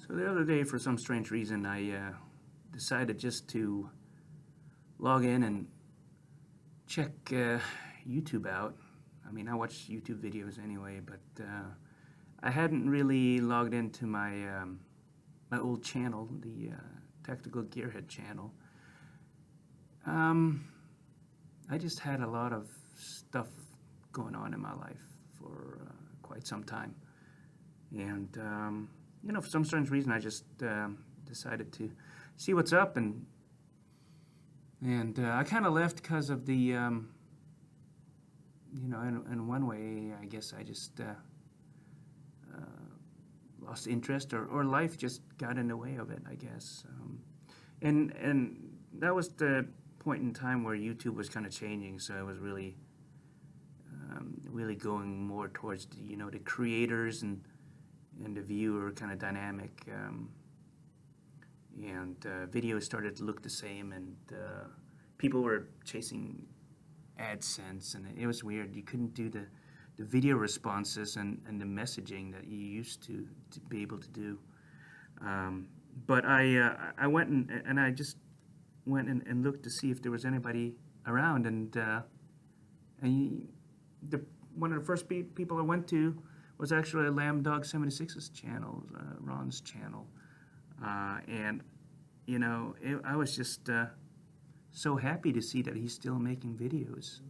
So the other day, for some strange reason, I decided just to log in and check YouTube out. I mean, I watch YouTube videos anyway, but I hadn't really logged into my old channel, the Tactical Gearhead channel. I just had a lot of stuff going on in my life for quite some time, and for some strange reason, I just decided to see what's up, and I kind of left because of the, in one way, I guess I just lost interest, or life just got in the way of it, I guess. And that was the point in time where YouTube was kind of changing, so I was really going more towards the creators and the viewer kind of dynamic, and videos started to look the same, and people were chasing AdSense, and it was weird. You couldn't do the video responses and the messaging that you used to be able to do. But I went and I just went and looked to see if there was anybody around, and one of the first people I went to was actually Lambdog76's channel, Ron's channel, and I was just so happy to see that he's still making videos,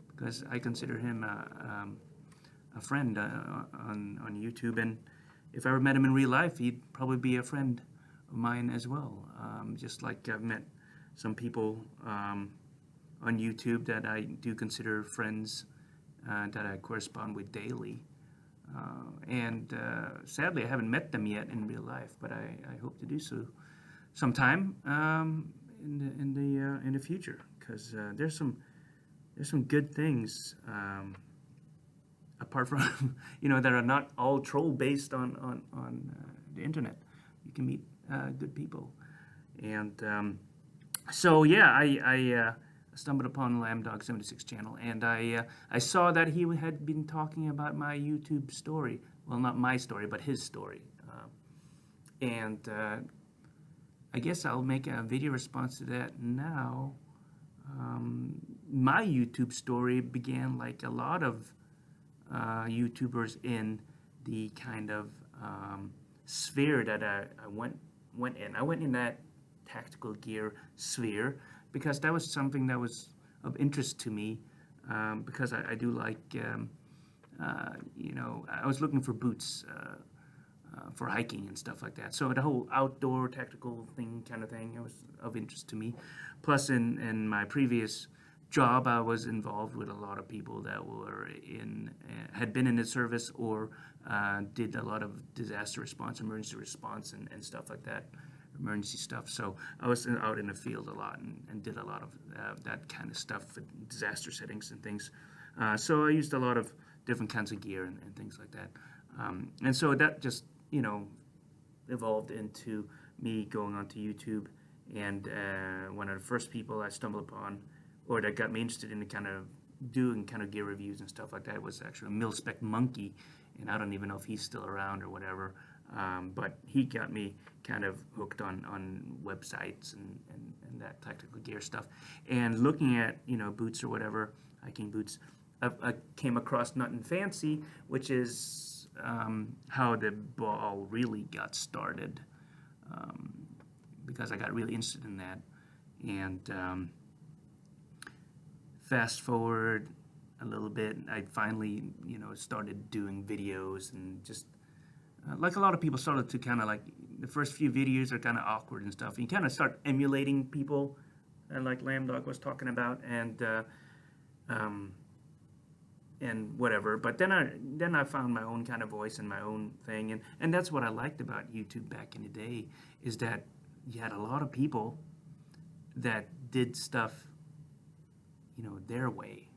because I consider him a friend on YouTube, and if I ever met him in real life, he'd probably be a friend of mine as well. Just like I've met some people on YouTube that I do consider friends, that I correspond with daily. And sadly, I haven't met them yet in real life, but I hope to do so sometime in the future, because there's some good things, apart from that are not all troll based on the internet. You can meet good people, and so yeah, I stumbled upon Lambdog76 channel, and I saw that he had been talking about my YouTube story. Well, not my story, but his story. And I guess I'll make a video response to that now. My YouTube story began like a lot of YouTubers in the kind of sphere that I went in. I went in that tactical gear sphere because that was something that was of interest to me, because I do like, I was looking for boots for hiking and stuff like that. So the whole outdoor tactical kind of thing, it was of interest to me. Plus, in my previous job, I was involved with a lot of people that were had been in the service, or did a lot of disaster response, emergency response, and stuff like that. Emergency stuff. So I was out in the field a lot, and did a lot of that kind of stuff for disaster settings and things. So I used a lot of different kinds of gear and things like that. And so that just evolved into me going onto YouTube, and one of the first people I stumbled upon, or that got me interested in doing gear reviews and stuff like that, was actually Mil-Spec Monkey, and I don't even know if he's still around or whatever. But he got me kind of hooked on websites and that tactical gear stuff. And looking at, boots or whatever, hiking boots, I came across Nothing Fancy, which is how the ball really got started, because I got really interested in that. And fast forward a little bit, I finally, started doing videos, and just like a lot of people started to kind of like, the first few videos are kind of awkward and stuff. You kind of start emulating people, like Lambdog was talking about, and whatever. But then I found my own kind of voice and my own thing, and that's what I liked about YouTube back in the day, is that you had a lot of people that did stuff, their way.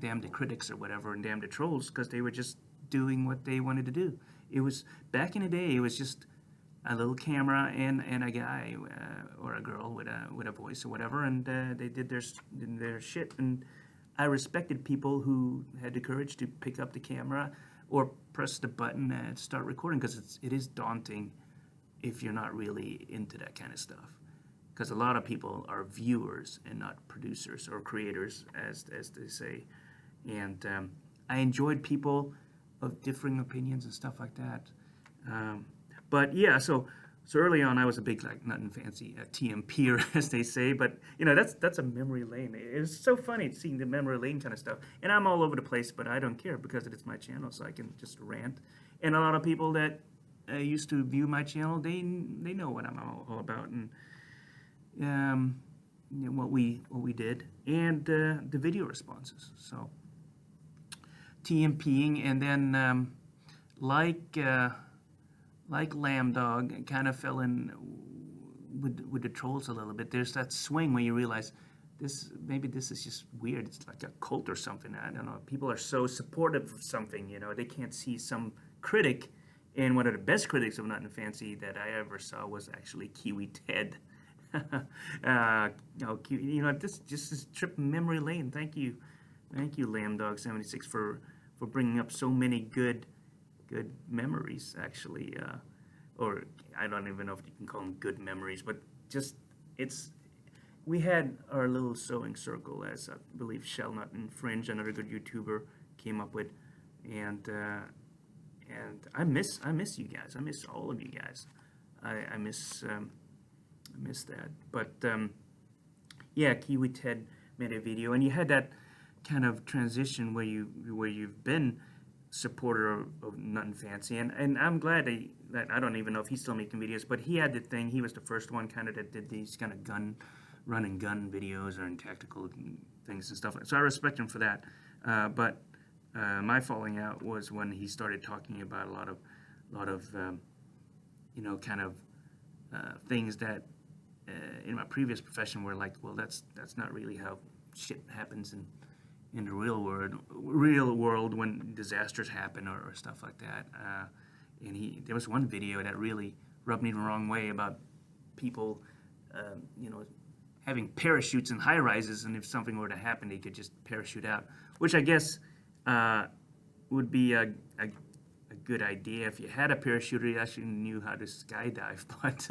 Damn the critics or whatever, and damn the trolls, because they were just doing what they wanted to do. It was back in the day. It was just a little camera and a guy or a girl with a voice or whatever, and they did their shit. And I respected people who had the courage to pick up the camera or press the button and start recording, because it is daunting if you're not really into that kind of stuff. Because a lot of people are viewers and not producers or creators, as they say. And I enjoyed people of differing opinions and stuff like that. But yeah, so early on, I was a big, like, nothing fancy TMPer, as they say. But that's a memory lane. It's so funny seeing the memory lane kind of stuff. And I'm all over the place, but I don't care because it's my channel, so I can just rant. And a lot of people that used to view my channel, they know what I'm all about, and what we did, and the video responses. So TMPing, and then like Lamb Dog, kind of fell in with the trolls a little bit. There's that swing where you realize maybe this is just weird. It's like a cult or something. I don't know. People are so supportive of something, they can't see some critic. And one of the best critics of Nothing Fancy that I ever saw was actually Kiwi Ted. This just is trip memory lane. Thank you, LambDog76 for bringing up so many good memories, actually. Or I don't even know if you can call them good memories, but just we had our little sewing circle, as I believe Shall Not Infringe, another good YouTuber, came up with, and I miss you guys. I miss all of you guys. I miss that. But yeah, Kiwi Ted made a video, and you had that kind of transition where you've been supporter of Nothing Fancy, and I'm glad that I don't even know if he's still making videos, but he had the thing. He was the first one kind of that did these kind of run and gun videos, or in tactical things and stuff. So I respect him for that. But my falling out was when he started talking about a lot of kind of things that in my previous profession were like, well, that's not really how shit happens in the real world when disasters happen, or stuff like that. And there was one video that really rubbed me the wrong way about people, having parachutes in high rises, and if something were to happen, they could just parachute out, which I guess would be a good idea if you had a parachuter you actually knew how to skydive. But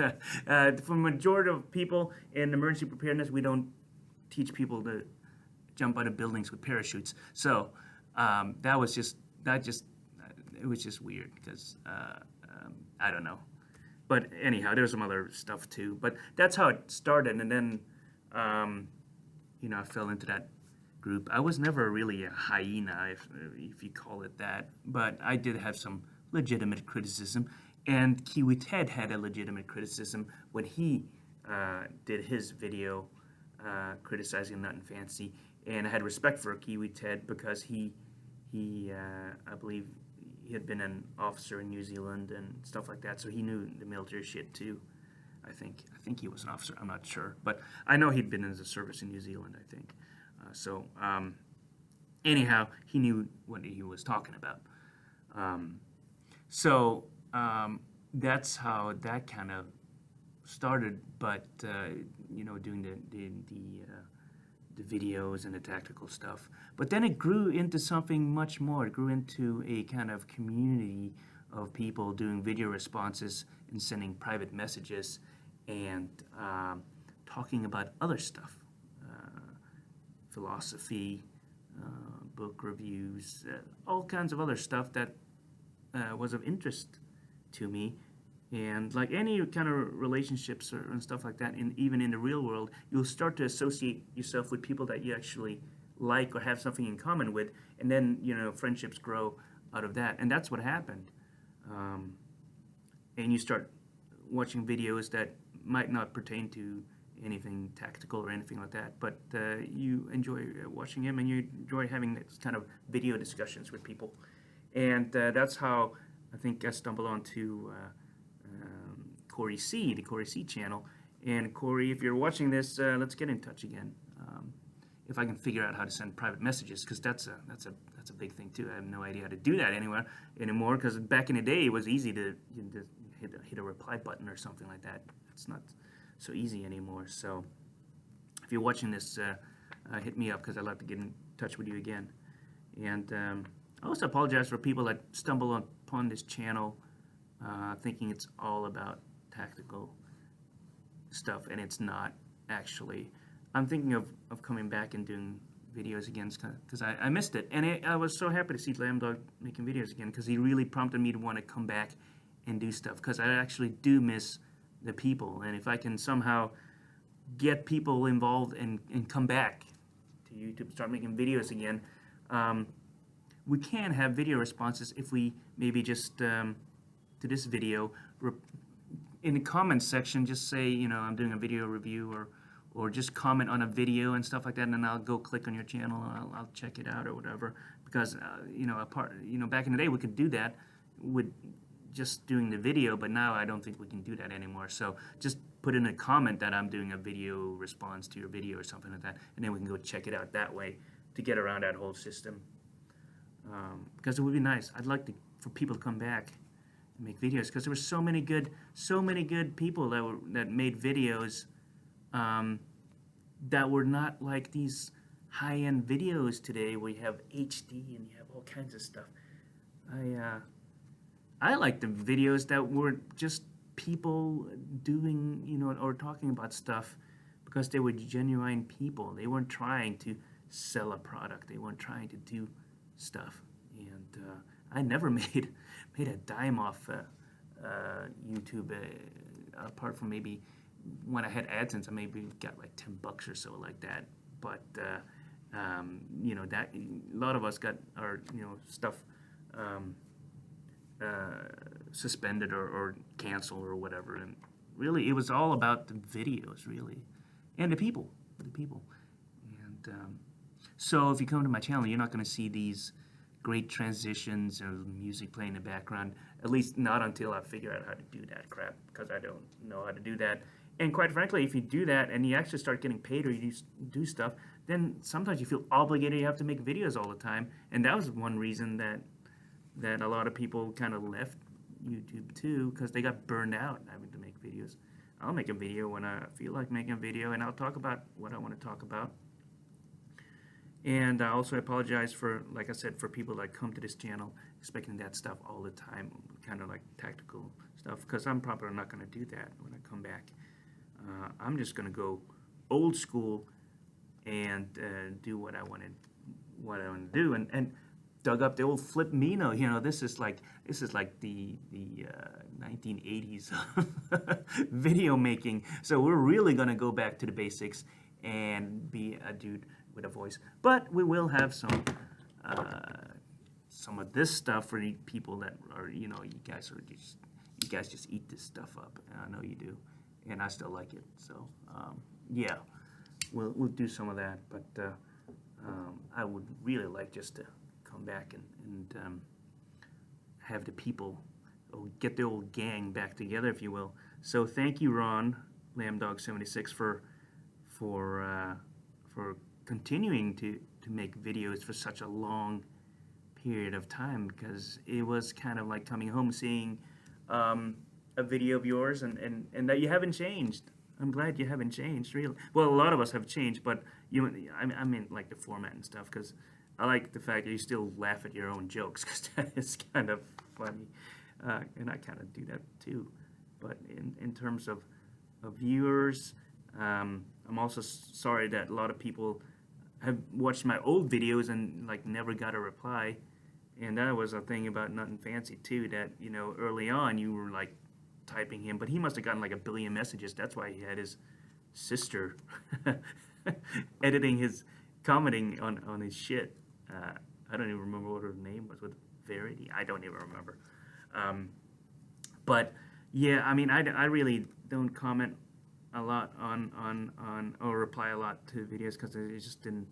for the majority of people in emergency preparedness, we don't teach people to jump out of buildings with parachutes. So it was just weird, because I don't know. But anyhow, there's some other stuff too. But that's how it started, and then I fell into that group. I was never really a hyena, if you call it that, but I did have some legitimate criticism, and Kiwi Ted had a legitimate criticism when he did his video criticizing Nothing Fancy, and I had respect for Kiwi Ted because he I believe he had been an officer in New Zealand and stuff like that, so he knew the military shit too. I think he was an officer. I'm not sure, but I know he'd been in the service in New Zealand, I think. Anyhow, he knew what he was talking about. That's how that kind of started. But doing the videos and the tactical stuff. But then it grew into something much more. It grew into a kind of community of people doing video responses and sending private messages and talking about other stuff. Philosophy, book reviews, all kinds of other stuff that was of interest to me. And like any kind of relationships and stuff like that, even in the real world, you'll start to associate yourself with people that you actually like or have something in common with, and then friendships grow out of that. And that's what happened. And you start watching videos that might not pertain to anything tactical or anything like that, but you enjoy watching him, and you enjoy having this kind of video discussions with people. And that's how I think I stumbled onto Corey C, the Corey C channel. And Corey, if you're watching this, let's get in touch again. If I can figure out how to send private messages, because that's a big thing too. I have no idea how to do that anymore. Because back in the day, it was easy to hit a reply button or something like that. It's not so easy anymore. So if you're watching this, hit me up, because I'd like to get in touch with you again. And I also apologize for people that stumble upon this channel thinking it's all about tactical stuff, and it's not actually. I'm thinking of coming back and doing videos again because I missed it, and I was so happy to see Lambdog making videos again because he really prompted me to want to come back and do stuff because I actually do miss the people, and if I can somehow get people involved and come back to YouTube, start making videos again, we can have video responses if we maybe just to this video in the comments section just say, you know, I'm doing a video review, or just comment on a video and stuff like that, and then I'll go click on your channel and I'll check it out or whatever. Because you know, back in the day we could do that with just doing the video, but now I don't think we can do that anymore. So just put in a comment that I'm doing a video response to your video or something like that, and then we can go check it out that way to get around that whole system. Because it would be nice. I'd like for people to come back and make videos because there were so many good people that made videos that were not like these high-end videos today where you have HD and you have all kinds of stuff. I like the videos that were just people doing, you know, or talking about stuff because they were genuine people. They weren't trying to sell a product. They weren't trying to do stuff. And I never made a dime off YouTube, apart from maybe when I had AdSense. I maybe got like $10 or so like that. But you know, that a lot of us got our, you know, stuff suspended or canceled or whatever. And really, it was all about the videos, really, and the people. And so if you come to my channel, you're not going to see these great transitions or music playing in the background, at least not until I figure out how to do that crap, because I don't know how to do that. And quite frankly, if you do that and you actually start getting paid or you do stuff, then sometimes you feel obligated. You have to make videos all the time. And that was one reason that a lot of people kind of left YouTube too, because they got burned out having to make videos. I'll make a video when I feel like making a video, and I'll talk about what I want to talk about. And I also apologize for, like I said, for people that come to this channel expecting that stuff all the time, kind of like tactical stuff, because I'm probably not going to do that when I come back. I'm just going to go old school and do what I want to do, and dug up the old Flip Mino. You know, this is like the 1980s video making. So we're really going to go back to the basics and be a dude with a voice. But we will have some of this stuff for people that are, you know, you guys just eat this stuff up. I know you do, and I still like it. So yeah, we'll do some of that. But I would really like just to come back and have the people, get the old gang back together, if you will. So thank you, Ron Lambdog76, for continuing to make videos for such a long period of time, because it was kind of like coming home seeing a video of yours and that you haven't changed. I'm glad you haven't changed, really. Well, a lot of us have changed, but I mean like the format and stuff, because I like the fact that you still laugh at your own jokes, because that is kind of funny, and I kind of do that too. But in terms of viewers, I'm also sorry that a lot of people have watched my old videos and like never got a reply. And that was a thing about Nothing Fancy too, that, you know, early on you were like typing him, but he must have gotten like 1 billion messages. That's why he had his sister commenting on his shit. I don't even remember what her name was, with Verity. I don't even remember. But yeah, I mean, I really don't comment a lot on or reply a lot to videos, because I just didn't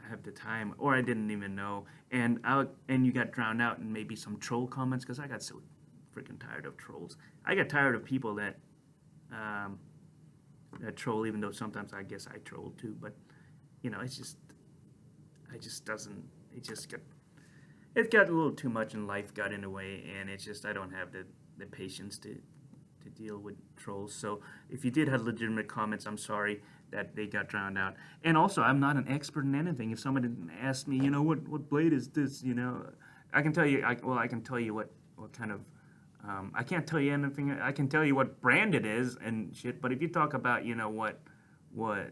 have the time, or I didn't even know. And you got drowned out in maybe some troll comments, because I got so freaking tired of trolls. I got tired of people that troll, even though sometimes I guess I troll too. But you know, it got a little too much, and life got in the way, and it's just I don't have the patience to deal with trolls. So if you did have legitimate comments, I'm sorry. that they got drowned out. And also, I'm not an expert in anything. If somebody asked me, what blade is this, I can tell you. I can tell you what kind of. I can't tell you anything. I can tell you what brand it is and shit. But if you talk about, what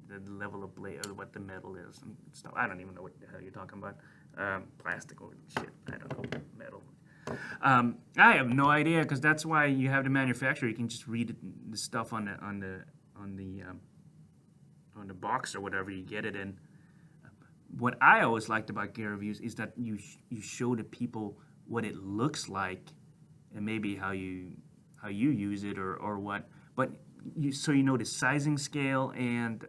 the level of blade or what the metal is and stuff, I don't even know what the hell you're talking about. Plastic or shit. I don't know. Metal. I have no idea, because that's why you have the manufacturer. You can just read the stuff on the box or whatever you get it in. What I always liked about gear reviews is that you show the people what it looks like, and maybe how you use it or what. But so you know the sizing scale and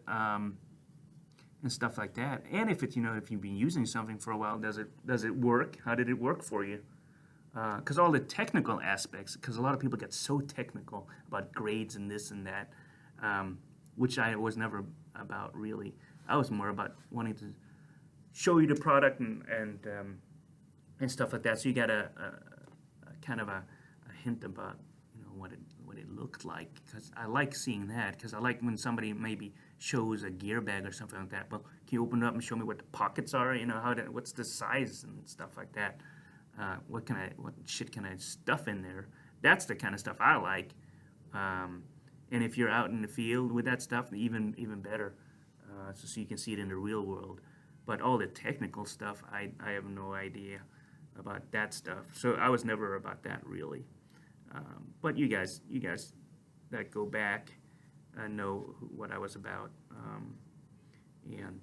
stuff like that. And if if you've been using something for a while, does it work? How did it work for you? Because all the technical aspects, because a lot of people get so technical about grades and this and that, which I was never about really. I was more about wanting to show you the product and stuff like that. So you got a kind of a hint about what it looked like, because I like seeing that, because I like when somebody maybe shows a gear bag or something like that. Well, can you open it up and show me what the pockets are? What's the size and stuff like that. What shit can I stuff in there? That's the kind of stuff I like. And if you're out in the field with that stuff, even better. So you can see it in the real world. But all the technical stuff, I have no idea about that stuff. So I was never about that really. But you guys that go back know what I was about. And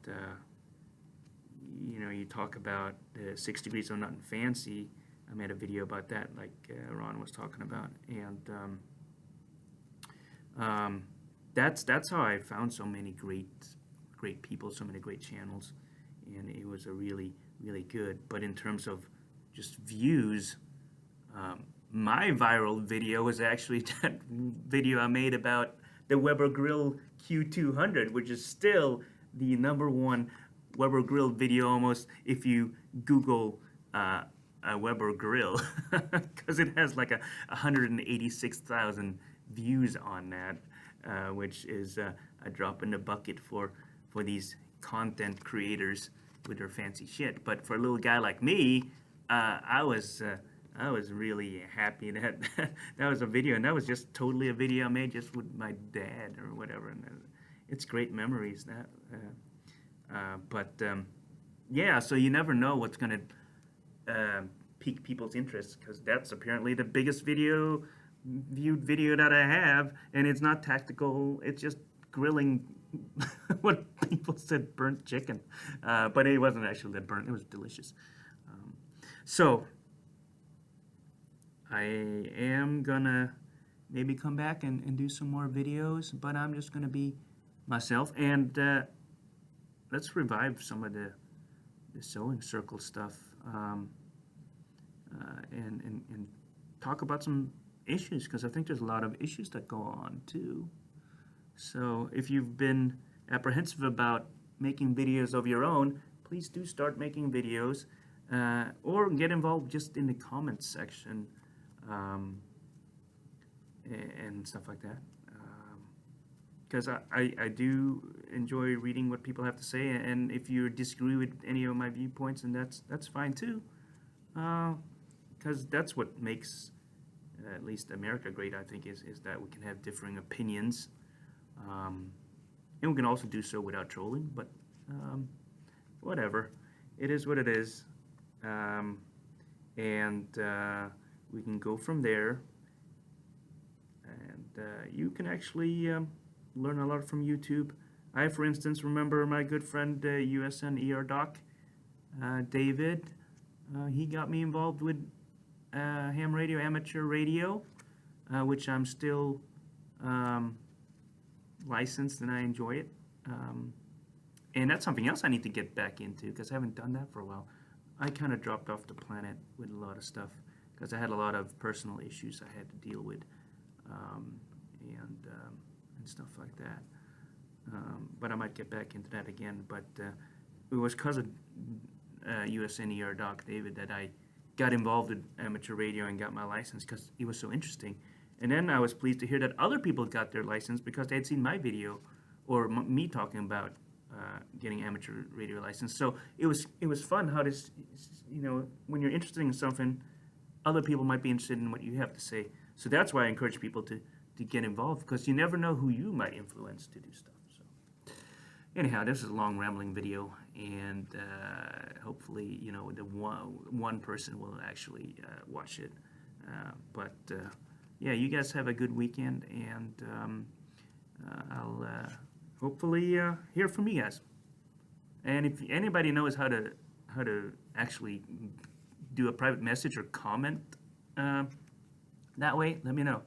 you talk about the 6 degrees of nothing fancy. I made a video about that, like Ron was talking about, and that's how I found so many great people, so many great channels, and it was a really good. But in terms of just views, my viral video was actually that video I made about the Weber Grill Q200, which is still the #1 Weber Grill video almost if you Google a Weber Grill, because it has like 186,000 views on that, which is a drop in the bucket for these content creators with their fancy shit. But for a little guy like me, I was really happy that that was a video, and that was just totally a video I made just with my dad or whatever, and it's great memories that. Yeah, so you never know what's going to pique people's interest, because that's apparently the biggest viewed video that I have, and it's not tactical. It's just grilling what people said burnt chicken, but it wasn't actually that burnt. It was delicious. So I am gonna maybe come back and do some more videos, but I'm just gonna be myself, and let's revive some of the sewing circle stuff, and talk about some issues, because I think there's a lot of issues that go on too. So if you've been apprehensive about making videos of your own, please do start making videos, or get involved just in the comments section, and stuff like that. Because I do enjoy reading what people have to say, and if you disagree with any of my viewpoints, and that's fine too, because that's what makes at least America great, I think, is that we can have differing opinions, and we can also do so without trolling, but whatever, it is what it is, and we can go from there, and you can actually learn a lot from YouTube. I, for instance, remember my good friend USN ER Doc, David. He got me involved with ham radio, amateur radio, which I'm still licensed, and I enjoy it. And that's something else I need to get back into, because I haven't done that for a while. I kind of dropped off the planet with a lot of stuff, because I had a lot of personal issues I had to deal with, and stuff like that. But I might get back into that again. But it was because of USN ER Doc David that I got involved with amateur radio and got my license, because it was so interesting. And then I was pleased to hear that other people got their license because they had seen my video or me talking about getting amateur radio license. So it was fun how this, when you're interested in something, other people might be interested in what you have to say. So that's why I encourage people to get involved, because you never know who you might influence to do stuff. So anyhow, this is a long rambling video, and hopefully, the one person will actually watch it. But yeah, you guys have a good weekend, and I'll hopefully hear from you guys. And if anybody knows how to actually do a private message or comment that way, let me know.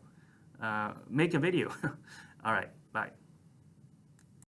Make a video. All right, bye.